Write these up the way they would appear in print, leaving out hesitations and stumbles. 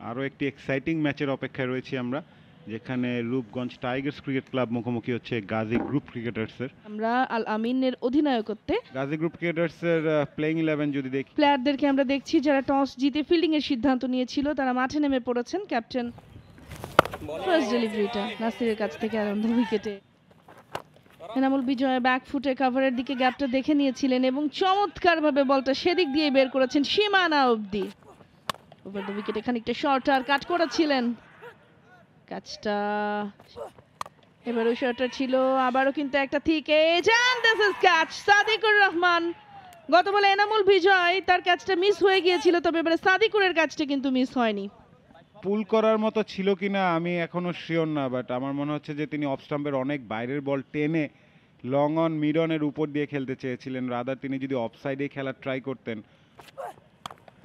আরও একটি এক্সাইটিং ম্যাচের অপেক্ষায় রয়েছি আমরা, যেখানে রূপগঞ্জ টাইগার্স ক্রিকেট ক্লাব মুখোমুখি হচ্ছে গাজী গ্রুপ ক্রিকেটার্সের। আমরা আল আমিনের অধিনায়কত্বে গাজী গ্রুপ ক্রিকেটার্সের প্লেইং 11 যদি দেখি, প্লেয়ারদেরকে আমরা দেখছি যারা টস জিতে ফিল্ডিং এর সিদ্ধান্ত নিয়েছিল তারা মাঠে নেমে পড়েছেন। ক্যাপ্টেন ফার্স্ট ডেলিভারিটা নাসিরের কাছ থেকে আনন্দ উইকেটে। এনামুল বিজয় ব্যাক ফুটে কভারের দিকে গ্যাপটা দেখে নিয়েছিলেন এবং চমৎকারভাবে বলটা সেদিক দিয়ে বের করেছেন সীমানা অবধি। ওভার দ্য উইকেটে খানিকটা শর্টার কাট করেছিলেন, ক্যাচটা এবারও শর্টার ছিল, আবারও কিন্তু একটা thick edge and this is catch. Sadikur Rahman, গত বলে এনামুল বিজয় তার ক্যাচটা মিস হয়ে গিয়েছিল, তবে এবারে সাদিকুরের ক্যাচটা কিন্তু মিস হয়নি। পুল করার মতো ছিল কিনা আমি এখনো শিওর না, বাট আমার মনে হচ্ছে যে তিনি অফ স্টাম্পের অনেক বাইরের বল টেনে লং অন মিড অনের উপর দিয়ে খেলতে চেয়েছিলেন। রাদার তিনি যদি অফ সাইডে খেলার ট্রাই করতেন।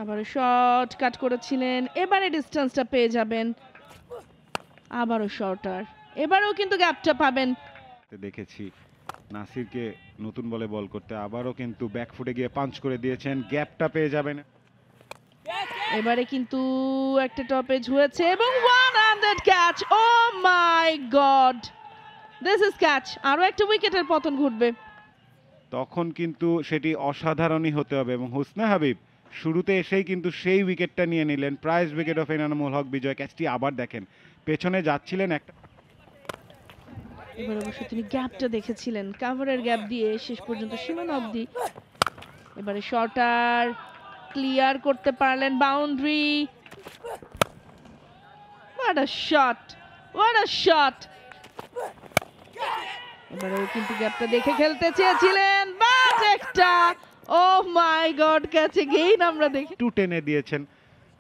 আবারও শর্ট কাট করেছিলেন, এবারে ডিস্টেন্সটা পেয়ে যাবেন, আবারও শর্টার, এবারেও কিন্তু গ্যাপটা পাবেন। দেখেছি নাসিরকে নতুন বলে বল করতে, আবারও কিন্তু ব্যাকফুটে গিয়ে পাঞ্চ করে দিয়েছেন, গ্যাপটা পেয়ে যাবেন। এবারে কিন্তু একটা টপেজ হয়েছে এবং one hundred catch. Oh my God, this is catch. আরো একটা উইকেটের পতন ঘটবে, তখন কিন্তু সেটি অসাধারণই হতে হবে এবং হুসনে হাবিব শুরুতে এসেই কিন্তু সেই উইকেটটা নিয়ে নিলেন। Prize wicket of Enamul Haque বিজয়। ক্যাচটি আবার দেখেন, পেছনে যাচ্ছিলেন একটা, এবার অবশ্য তিনি গ্যাপটা দেখেছিলেন, কাভারের গ্যাপ দিয়ে শেষ পর্যন্ত সীমানা অবধি। এবারে শর্টার ক্লিয়ার করতে পারলেন, boundary. What a shot, what a shot. এবারেও কিন্তু গ্যাপটা দেখে খেলতে চেয়েছিলেন, বাট একটা ও মাই গড ক্যাচে গেইন আমরা দেখি। টু টেনে দিয়েছেন,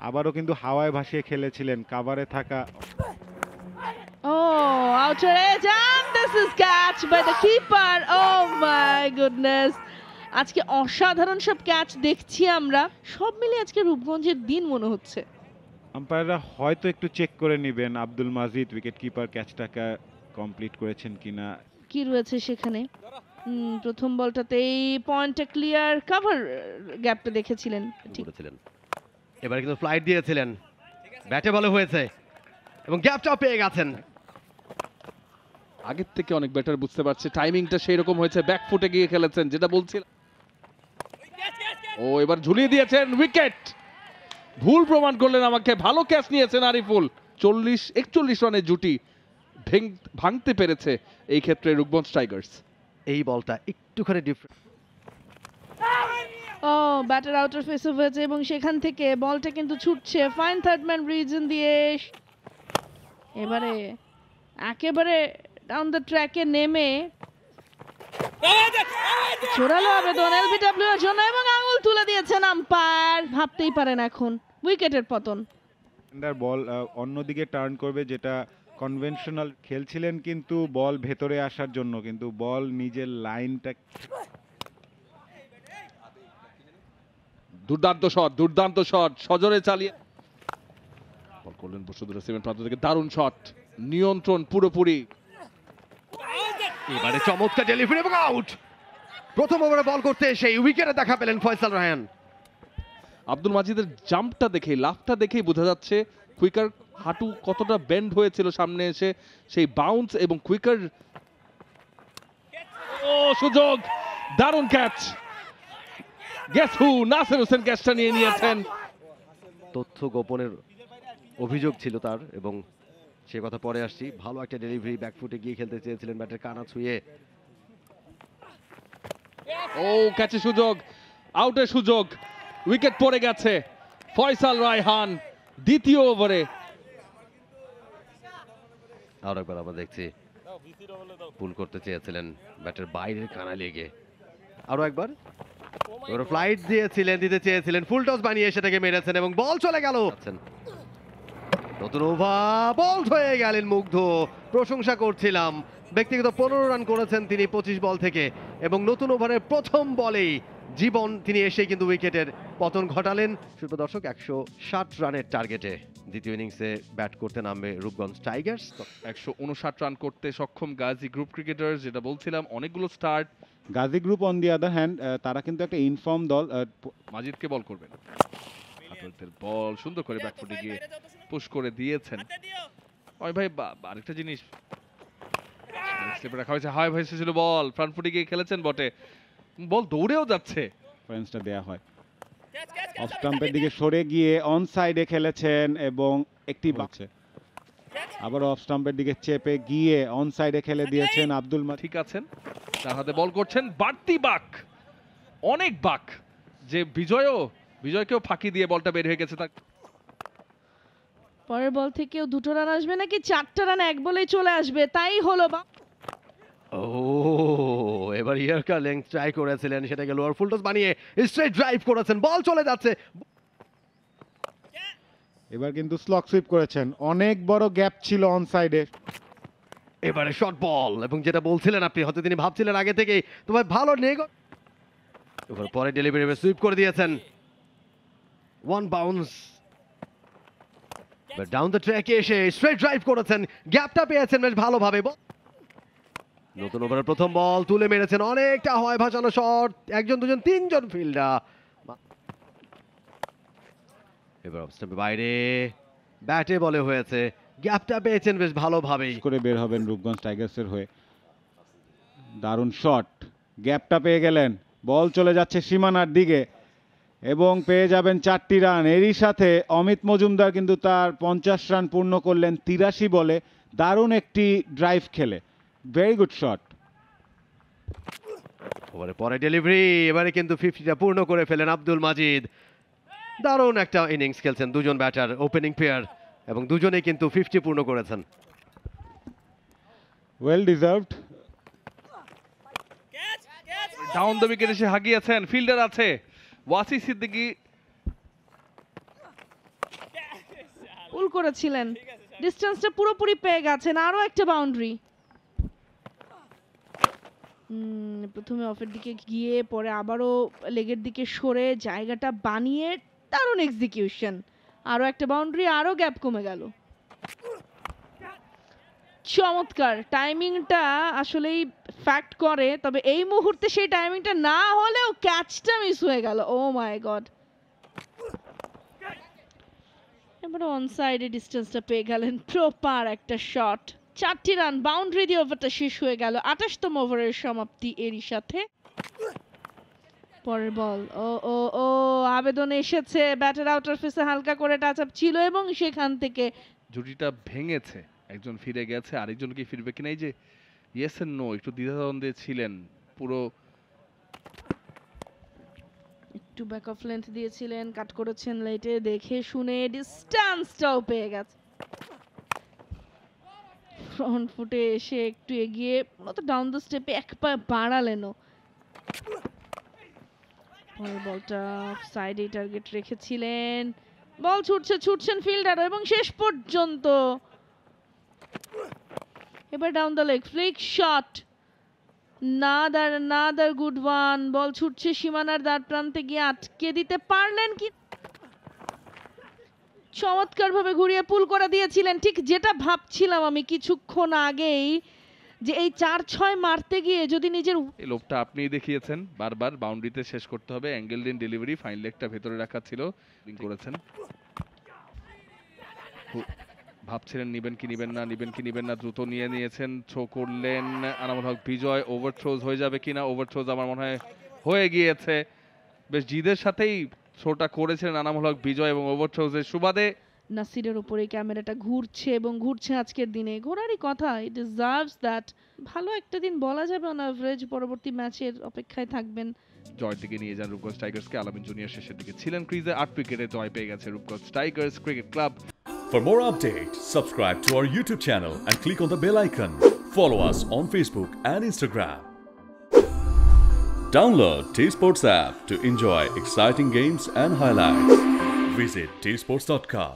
আবারও কিন্তু হাওয়ায় ভাসিয়ে খেলেছিলেন কাভারে থাকা। Oh, outer edge and this is catch by the keeper. Oh my goodness. আজকে অসাধারণ সব ক্যাচ দেখছি আমরা, সব মিলে আজকে রূপগঞ্জের দিন মনে হচ্ছে। আম্পায়াররা হয়তো একটু চেক করে নেবেন আব্দুল মাজিদ উইকেট কিপার ক্যাচটাকে কমপ্লিট করেছেন কিনা। কি রয়েছে সেখানে? প্রথম বলটাতেই পয়েন্টটা ক্লিয়ার, কাভার গ্যাপটা দেখেছিলেন ঠিক করেছিলেন, এবারে কিন্তু ফ্লাইট দিয়েছিলেন, ব্যাটে ভালো হয়েছে এবং গ্যাপটাও পেয়ে গেছেন। আগের থেকে অনেক বেটার বুঝতে পারছে, টাইমিংটা সেই রকম হয়েছে, ব্যাক ফুটে গিয়ে খেলেছেন যেটা বলছিল। ও এবার ঝুলিয়ে দিয়েছেন, উইকেট। ভুল প্রমাণ করলেন আমাকে, ভালো ক্যাচ নিয়েছেন আরিফুল। 41 রানের জুটি ভাঙতে পেরেছে এই ক্ষেত্রে রূপগঞ্জ টাইগার্স। এই বলটা একটুখানি ডিফারেন্ট। ও ব্যাটার আউটার ফেস অফ হয়েছে এবং সেখান থেকে বলটা কিন্তু ছুটছে ফাইন থার্ড ম্যান রিজন দিয়ে। এবারে একেবারে ডাউন দ্য ট্র্যাকে নেমে জোরালো আবেদন এলবিডব্লিউ এর জন্য এবং আঙুল তুলে দিয়েছেন আম্পায়ার। ভাবতেই পারেন এখন উইকেটের পতন। বল অন্যদিকে টার্ন করবে, যেটা কনভেনশনাল খেলছিলেন কিন্তু বল ভেতরে আসার জন্য, কিন্তু বল নিজের লাইনটা। দুর্দান্ত শট সজোরে চালিয়ে বল করলেন বসুন্ধরা সিমেন্ট প্রান্ত থেকে, দারুণ শট, নিয়ন্ত্রণ পুরোপুরি। এবারে চমৎকার ডেলিভারি এবং আউট। প্রথম ওভারে বল করতে সেই উইকেটে দেখা পেলেন ফয়সাল রায়হান। আব্দুল মাজিদের জাম্পটা দেখেই, লাফটা দেখেই বোঝা যাচ্ছে কুইকার হাঁটু কতটা বেন্ড হয়েছিল সামনে এসে, সেই বাউন্স এবং কুইকার। ও সুযোগ, দারুণ catch. Guess who, Nasir Hossain ক্যাচটা নিয়ে নিয়েছেন। তথ্য গোপনের অভিযোগ ছিল তার এবং সে কথা পরে আসছি। ভালো একটা ডেলিভারি, ব্যাকফুটে গিয়ে খেলতে চেয়েছিলেন, ব্যাটের কানা ছুঁয়ে। ও ক্যাচের সুযোগ, আউটের সুযোগ, উইকেট পড়ে গেছে। ফয়সাল রায়হান দ্বিতীয় ওভারে। আর একবার আমরা দেখছি পুল করতে চেয়েছিলেন, ব্যাটের বাইরের কানা লেগে। আরো একবার ফ্লাইট দিতে চেয়েছিলেন, ফুল টস বানিয়ে সেটাকে মেরেছেন এবং বল চলে গেল। নতুন ওভার বল হয়ে গেলেন মুগ্ধ, প্রশংসা করছিলাম। ব্যক্তিগত 15 রান করেছেন তিনি 25 বল থেকে এবং নতুন ওভারের প্রথম বলেই জীবন তিনি এসে কিন্তু উইকেটের পতন ঘটালেন। সুপ্রিয় দর্শক, 160 রানের টার্গেটে দ্বিতীয় ইনিংসে ব্যাট করতে নামবে রূপগঞ্জ টাইগার্স। 159 রান করতে সক্ষম গাজী গ্রুপ ক্রিকেটার্স, যেটা বলছিলাম অনেকগুলো start. Gazi group on the other hand তারা কিন্তু একটা ইনফর্ম দল। মাজিদকে বল করবেন, ঘাটলদের বল সুন্দর করে ব্যাকফুটে গিয়ে পুশ করে দিয়েছেন। ওই ভাই আরেকটা জিনিস স্লিপে রাখা হয়েছে, হাই ভয়েসে ছিল বল, ফ্রন্ট ফুটে গিয়ে খেলেছেন বটে, বল দৌড়েও যাচ্ছে। রেফারেন্সটা দেয়া হয়, অফ স্টাম্পের দিকে সরে গিয়ে অন সাইডে খেলেছেন এবং একটি বাঁচে, আবার অফ স্টাম্পের দিকে চেপে গিয়ে অন সাইডে খেলে দিয়েছেন আব্দুল মাজিদ। ঠিক আছেন, তার হাতে বল করছেন, বাড়তি বাক, অনেক বাক, যে বিজয়কেও ফাঁকি দিয়ে বলটা বের হয়ে গেছে। তার পরের বল থেকেও 2টো রান আসবে নাকি 4টা রান এক বলেই চলে আসবে, তাই হলো। ও এবার ইয়ার্কার লেংথ ট্রাই করেছিলেন, সেটাকে লোয়ার ফুল টস বানিয়ে স্ট্রেট ড্রাইভ করেছেন, বল চলে যাচ্ছে। এবার কিন্তু স্লক সুইপ করেছেন, অনেক বড় গ্যাপ ছিল অন সাইডে। এবারে শর্ট বল, এবং যেটা বলছিলেন আপনি, হয়তো তিনি ভাবছিলেন আগে থেকেই, তো ভাই ভালো নেগ, এবার পরে ডেলিভারি সুইপ করে দিয়েছেন, ওয়ান বাউন্স, ডাউন দ্য ট্র্যাকে এসে স্ট্রেট ড্রাইভ করেছেন, গ্যাপটা পেয়েছেন বেশ ভালোভাবে। নতুন ওভারের প্রথম বল তুলে মেরেছেন, অনেকটা হয় ভাসানো শট, একজন দুজন তিনজন ফিল্ডার। এবার অফ স্টাম্পের বাইরে ব্যাটে বলে হয়েছে, গ্যাপটা পেয়েছেন বেশ ভালোভাবেই করে বের হবেন রূপগঞ্জ টাইগার্সের হয়ে। দারুণ শট, গ্যাপটা পেয়ে গেলেন, বল চলে যাচ্ছে সীমানার দিকে এবং পেয়ে যাবেন 4টি রান। এরই সাথে অমিত মজুমদার কিন্তু তার 50 রান পূর্ণ করলেন 83 বলে, দারুণ একটি ড্রাইভ খেলে, ভেরি গুড শট। ওভারে পরে ডেলিভারি, এবারে কিন্তু 50টা পূর্ণ করে ফেলেন আব্দুল মাজিদ। দারুণ একটা ইনিংস খেলছেন দুজন ব্যাটার, ওপেনিং পেয়ার, এবং দুজনেই কিন্তু 50 পূর্ণ করেছেন। Well deserved. Down the wicket এসে হাগিয়েছেন, ফিল্ডার আছে ওয়াসি সিদ্দিকী, পুল করেছিলেন, ডিস্টেন্সটা পুরোপুরি পেয়ে গেছেন, আরো একটা বাউন্ডারি। প্রথমে অফের দিকে গিয়ে পরে আবারও লেগের দিকে সরে জায়গাটা বানিয়ে দারুণ এক্সিকিউশন, আরো একটা বাউন্ডারি, আরো গ্যাপ কমে গেল। চমৎকার টাইমিংটা আসলেই ফ্যাক্ট করে, তবে এই মুহূর্তে সেই টাইমিংটা না হলেও ক্যাচটা মিস হয়ে গেল। ও মাই গড, এবারে অন সাইডে ডিস্টেন্সটা পেয়ে গেলেন, প্রপার একটা শট, 4টি রান, বাউন্ডারি দিয়ে ওভারটা শেষ হয়ে গেল। 28তম ওভারের সমাপ্তি এরই সাথে। পরের বল, ও ও ও আবেদন এসেছে, ব্যাটার আউটার ফেসে হালকা করে টাচ আপ ছিল এবং সেখান থেকে জুটিটা ভেঙেছে, একজন ফিরে গেছে, আরেকজন কি ফিরবে কিনা, এই যে ইয়েস এন্ড নো একটু দ্বিধাদ্বন্দ্বে ছিলেন, পুরো একটু ব্যাক অফ লেন্থ দিয়েছিলেন, কাট করেছেন লেটে, দেখে শুনে ডিস্টেন্সটাও পেয়ে গেছে। ফ্রন্ট ফুটে এসে একটু এগিয়ে মতো ডাউন দ্য স্টেপে এক পা বাড়ালেনও। পরের বলটা সাইডে টার্গেট রেখেছিলেন, বল ছুটছেন ফিল্ডার এবং শেষ পর্যন্ত এবার down the leg, flick shot, another good one, ball ছুটছে সীমানার দ্বার প্রান্তে গিয়ে আটকে দিতে পারলেন কি, চমৎকার ভাবে ঘুরিয়ে পুল করে দিয়েছিলেন। ঠিক যেটা ভাবছিলাম আমি কিছুক্ষণ আগেই, যে এই 4-6 মারতে গিয়ে যদি নিজের, এই লোভটা আপনিই দেখিয়েছেন, বারবার বাউন্ডারিতে শেষ করতে হবে, অ্যাঙ্গেল দিন ডেলিভারি, ফাইন লেগটা ভেতরে রাখা ছিল, করেছেন, ভাবছিলেন নিবেন কি নিবেন না, দ্রুত নিয়েছেন, থ্রো করলেন আনামুল হক বিজয়, ওভার থ্রোজ হয়ে যাবে কিনা, ওভার থ্রোজ আমার মনে হয় হয়ে গিয়েছে, বেশ জিদের সাথেই থ্রোটা করেছিলেন আনামুল হক বিজয়, এবং ওভার থ্রোজের সুবাদে নাসিরের উপরে ক্যামেরাটা ঘুরছে এবং ঘুরছে আজকের দিনে, ঘোরারই কথা, ইট ডিজার্ভস দ্যাট। ভালো একটা দিন বলা যাবে অন অ্যাভারেজ, পরবর্তী ম্যাচের অপেক্ষায় থাকবেন। জয়ের দিকে নিয়ে যান রূপগঞ্জ টাইগার্সকে, আলামিন জুনিয়র শেষের দিকে ছিলেন ক্রিজে, 8 উইকেটে জয় পেয়ে গেছে Rupganj Tigers cricket club. For more updates, subscribe to our YouTube channel and click on the bell icon. Follow us on Facebook and Instagram. Download T-Sports app to enjoy exciting games and highlights. Visit tsports.com.